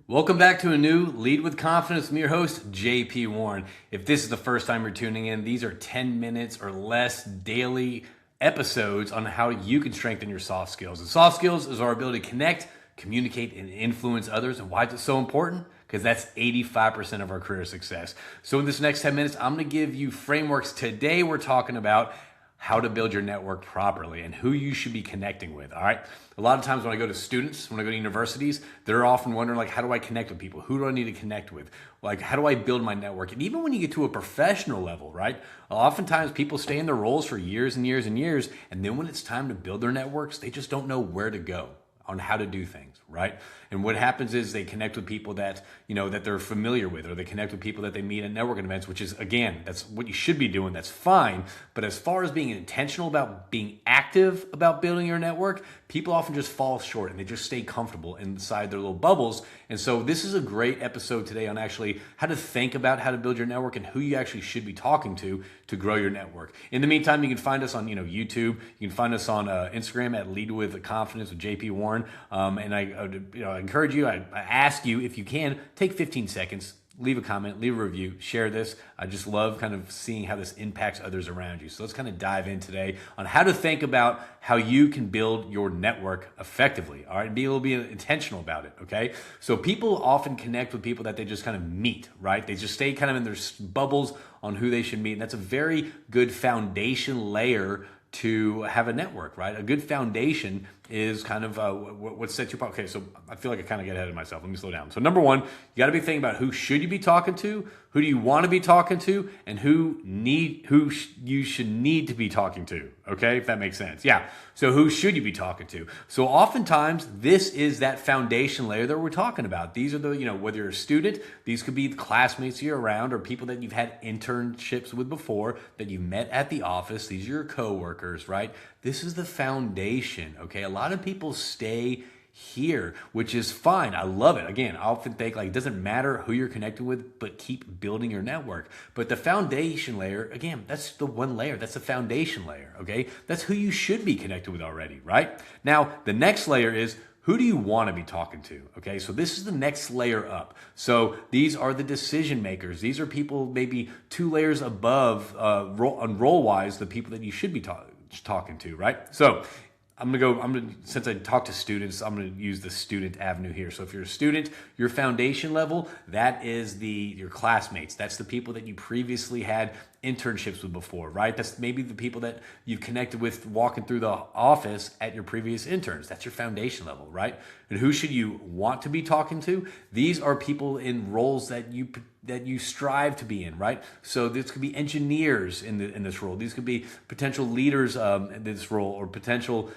Welcome back to a new Lead with Confidence. I'm your host, JP Warren. If this is the first time you're tuning in, these are 10 minutes or less daily episodes on how you can strengthen your soft skills. And soft skills is our ability to connect, communicate, and influence others. And why is it so important? Because that's 85% of our career success. So in this next 10 minutes, I'm going to give you frameworks. Today, we're talking about how to build your network properly and who you should be connecting with. All right. A lot of times when I go to students, when I go to universities, they're often wondering, like, how do I connect with people? Who do I need to connect with? Like, how do I build my network? And even when you get to a professional level, right? Oftentimes people stay in their roles for years and years and years. And then when it's time to build their networks, they just don't know where to go on how to do things, right? And what happens is they connect with people that, that they're familiar with, or they connect with people that they meet at networking events, which is, again, that's what you should be doing. That's fine. But as far as being intentional about being active about building your network, people often just fall short and they just stay comfortable inside their little bubbles. And so this is a great episode today on actually how to think about how to build your network and who you actually should be talking to grow your network. In the meantime, you can find us on, YouTube. You can find us on Instagram at Lead with Confidence with JP Warren. And I encourage you, I ask you, if you can, take 15 seconds, leave a comment, leave a review, share this. I just love kind of seeing how this impacts others around you. So let's kind of dive in today on how to think about how you can build your network effectively. All right, and be a little bit intentional about it. Okay, so people often connect with people that they just kind of meet, right? They just stay kind of in their bubbles on who they should meet, and that's a very good foundation layer to have a network, right? A good foundation is kind of what sets you apart. Okay, so I feel like I kind of get ahead of myself. Let me slow down. So number one, you got to be thinking about who should you be talking to, who do you want to be talking to, and you should need to be talking to. Okay, if that makes sense. Yeah. So who should you be talking to? So oftentimes this is that foundation layer that we're talking about. These are the, whether you're a student, these could be classmates you're around or people that you've had internships with before that you met at the office. These are your coworkers, right? This is the foundation. Okay. A lot of people stay here, which is fine. I love it. Again, I often think like it doesn't matter who you're connected with, but keep building your network. But the foundation layer, again, that's the one layer. That's the foundation layer. Okay. That's who you should be connected with already, right? Now, the next layer is who do you want to be talking to? Okay, so this is the next layer up. So these are the decision makers. These are people maybe two layers above on role wise, the people that you should be talking to, right? So since I talk to students, I'm going to use the student avenue here. So if you're a student, your foundation level, that is your classmates. That's the people that you previously had internships with before, right? That's maybe the people that you've connected with walking through the office at your previous interns. That's your foundation level, right? And who should you want to be talking to? These are people in roles that you strive to be in, right? So this could be engineers in this role. These could be potential leaders in this role, or potential,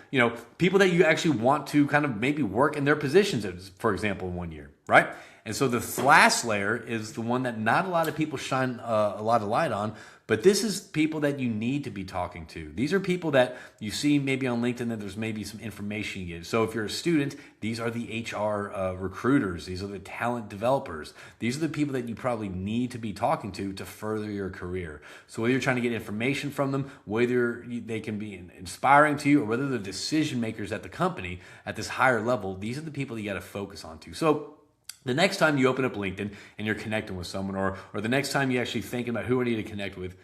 people that you actually want to kind of maybe work in their positions, for example, in 1 year, right? And so the last layer is the one that not a lot of people shine a lot of light on, but this is people that you need to be talking to. These are people that you see maybe on LinkedIn that there's maybe some information you get. So if you're a student, these are the HR recruiters. These are the talent developers. These are the people that you probably need to be talking to further your career. So whether you're trying to get information from them, whether they can be inspiring to you, or whether they're decision makers at the company at this higher level, these are the people you got to focus on to. So the next time you open up LinkedIn and you're connecting with someone, or the next time you actually thinking about who I need to connect with,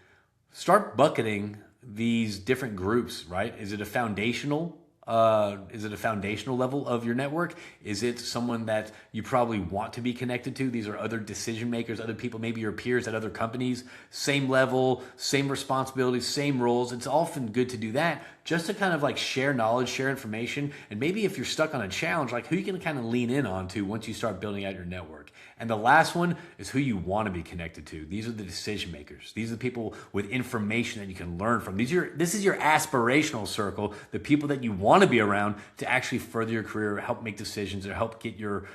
start bucketing these different groups, right? Is it a foundational level of your network? Is it someone that you probably want to be connected to? These are other decision makers, other people, maybe your peers at other companies, same level, same responsibilities, same roles. It's often good to do that just to kind of like share knowledge, share information, and maybe if you're stuck on a challenge, like who you can kind of lean in on to once you start building out your network. And the last one is who you want to be connected to. These are the decision makers. These are the people with information that you can learn from. This is your aspirational circle, the people that you want to be around to actually further your career, help make decisions, or help get your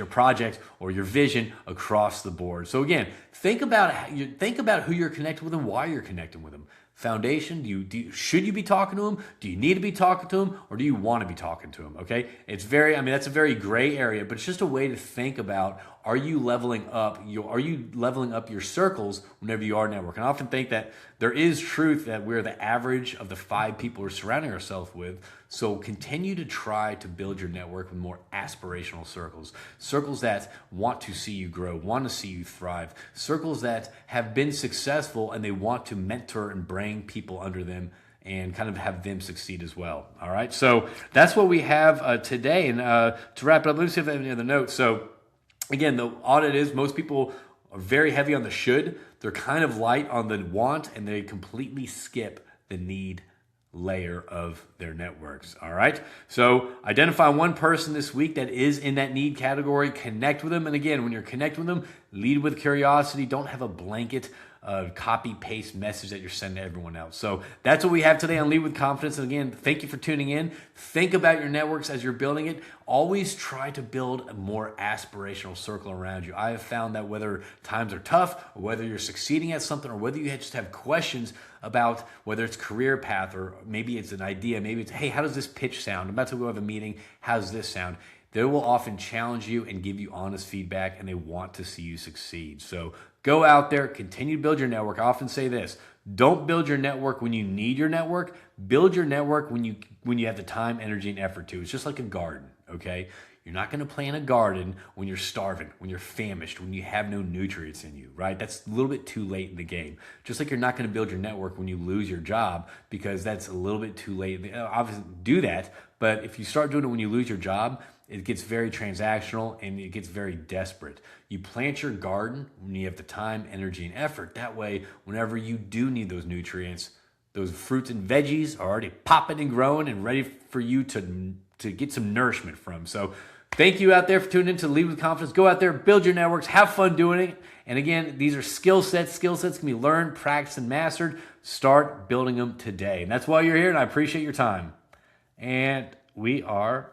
project or your vision across the board. So again, think about who you're connected with and why you're connecting with them. Foundation, should you be talking to them? Do you need to be talking to them, or do you want to be talking to them? Okay, that's a very gray area, but it's just a way to think about, are you leveling up your circles whenever you are networking? I often think that there is truth that we're the average of the 5 people we're surrounding ourselves with. So continue to try to build your network with more aspirational circles. Circles that want to see you grow, want to see you thrive. Circles that have been successful and they want to mentor and bring people under them and kind of have them succeed as well. All right, so that's what we have today. And to wrap it up, let me see if I have any other notes. So again, the audit is most people are very heavy on the should. They're kind of light on the want, and they completely skip the need layer of their networks. All right, so identify one person this week that is in that need category, connect with them. And again, when you're connecting with them, lead with curiosity. Don't have a blanket copy paste message that you're sending to everyone else. So that's what we have today on Lead with Confidence. And again, thank you for tuning in. Think about your networks as you're building it. Always try to build a more aspirational circle around you. I have found that whether times are tough, or whether you're succeeding at something, or whether you just have questions about whether it's career path, or maybe it's an idea, maybe it's, hey, how does this pitch sound? I'm about to go have a meeting. How does this sound? They will often challenge you and give you honest feedback, and they want to see you succeed. So go out there, continue to build your network. I often say this: don't build your network when you need your network. Build your network when you have the time, energy, and effort to. It's just like a garden, okay? You're not going to plant a garden when you're starving, when you're famished, when you have no nutrients in you, right? That's a little bit too late in the game. Just like you're not going to build your network when you lose your job, because that's a little bit too late. Obviously, do that, but if you start doing it when you lose your job, it gets very transactional and it gets very desperate. You plant your garden when you have the time, energy, and effort. That way, whenever you do need those nutrients, those fruits and veggies are already popping and growing and ready for you to get some nourishment from. So thank you out there for tuning in to Lead with Confidence. Go out there, build your networks, have fun doing it. And again, these are skill sets. Skill sets can be learned, practiced, and mastered. Start building them today. And that's why you're here, and I appreciate your time. And we are